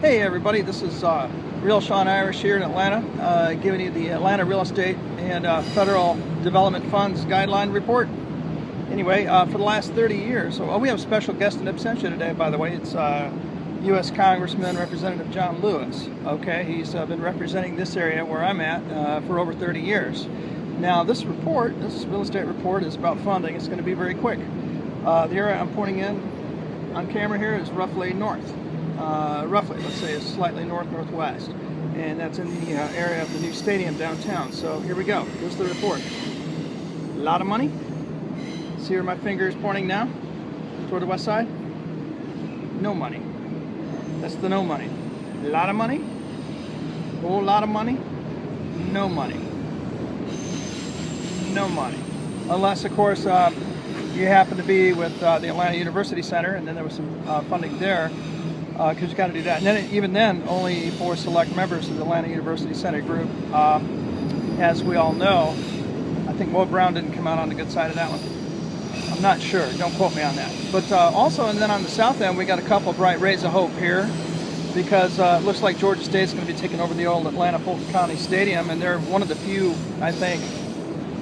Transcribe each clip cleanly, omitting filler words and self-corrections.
Hey everybody, this is Real Sean Irish here in Atlanta, giving you the Atlanta Real Estate and Federal Development Funds Guideline Report. Anyway, for the last 30 years, we have a special guest in absentia today, by the way. It's U.S. Congressman Representative John Lewis. Okay, he's been representing this area where I'm at for over 30 years. Now this report, this real estate report, is about funding. It's going to be very quick. The area I'm pointing in on camera here is roughly north. Roughly, let's say, is slightly north-northwest, and that's in the area of the new stadium downtown. So here we go. Here's the report. A lot of money. See where my finger is pointing now? Toward the west side? No money. That's the no money. A lot of money. A whole lot of money. No money. No money. Unless, of course, you happen to be with the Atlanta University Center, and then there was some funding there. Because you got to do that, and then even then, only for select members of the Atlanta University Senate group. As we all know, I think Mo Brown didn't come out on the good side of that one. I'm not sure. Don't quote me on that. But also, and then on the south end, we got a couple of bright rays of hope here, because it looks like Georgia State's going to be taking over the old Atlanta Fulton County Stadium, and they're one of the few, I think,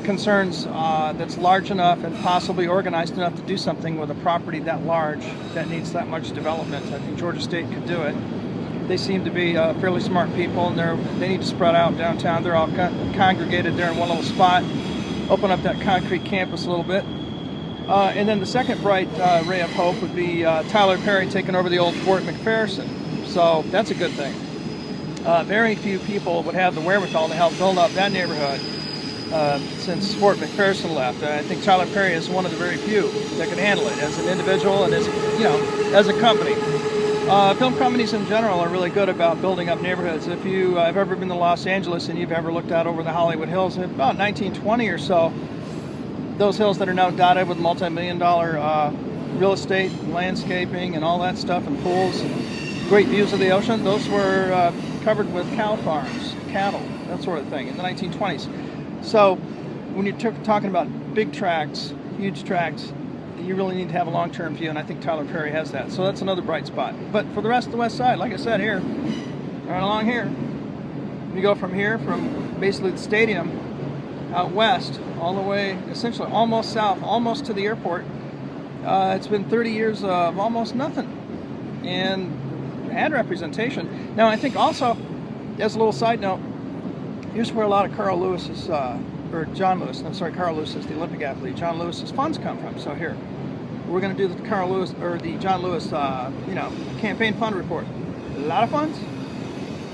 concerns that's large enough and possibly organized enough to do something with a property that large that needs that much development. I think Georgia State could do it. They seem to be fairly smart people, and they need to spread out downtown. They're all congregated there in one little spot, open up that concrete campus a little bit. And then the second bright ray of hope would be Tyler Perry taking over the old Fort McPherson. So that's a good thing. Very few people would have the wherewithal to help build up that neighborhood since Fort McPherson left. I think Tyler Perry is one of the very few that can handle it as an individual and as, as a company. Film companies in general are really good about building up neighborhoods. If you have ever been to Los Angeles and you've ever looked out over the Hollywood Hills, about 1920 or so, those hills that are now dotted with multi-million-dollar real estate, landscaping, and all that stuff, and pools, and great views of the ocean, those were covered with cow farms, cattle, that sort of thing, in the 1920s. So when you're talking about big tracts, huge tracts, you really need to have a long-term view, and I think Tyler Perry has that. So that's another bright spot. But for the rest of the west side, like I said, here, right along here, you go from here, from basically the stadium out west, all the way, essentially almost south, almost to the airport. It's been 30 years of almost nothing, and had representation. Now I think also, as a little side note, here's where a lot of Carl Lewis's, or John Lewis, I'm sorry, Carl Lewis is the Olympic athlete, John Lewis's funds come from. So here, we're going to do the Carl Lewis, or the John Lewis, campaign fund report. A lot of funds,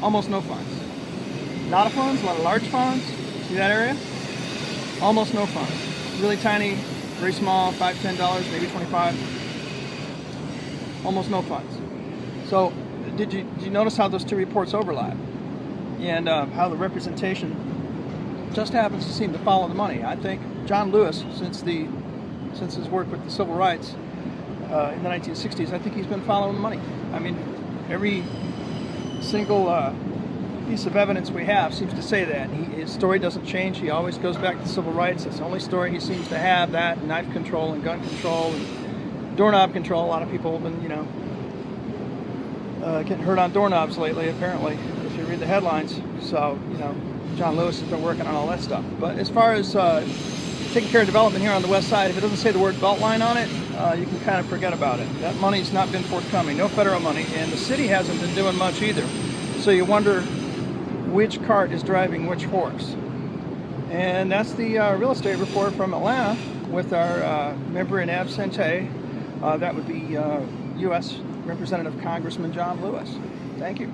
almost no funds. A lot of funds, a lot of large funds. See that area? Almost no funds. Really tiny, very small, $5, $10, maybe $25. Almost no funds. So, did you notice how those two reports overlap? And how the representation just happens to seem to follow the money. I think John Lewis, since his work with the civil rights in the 1960s, I think he's been following the money. I mean, every single piece of evidence we have seems to say that. His story doesn't change. He always goes back to civil rights. It's the only story he seems to have, that, and knife control and gun control and doorknob control. A lot of people have been, getting hurt on doorknobs lately, apparently, if you read the headlines. So, John Lewis has been working on all that stuff. But as far as taking care of development here on the west side, if it doesn't say the word Beltline on it, you can kind of forget about it. That money's not been forthcoming, no federal money, and the city hasn't been doing much either. So you wonder which cart is driving which horse. And that's the real estate report from Atlanta with our member in absentiae. That would be U.S. Representative Congressman John Lewis. Thank you.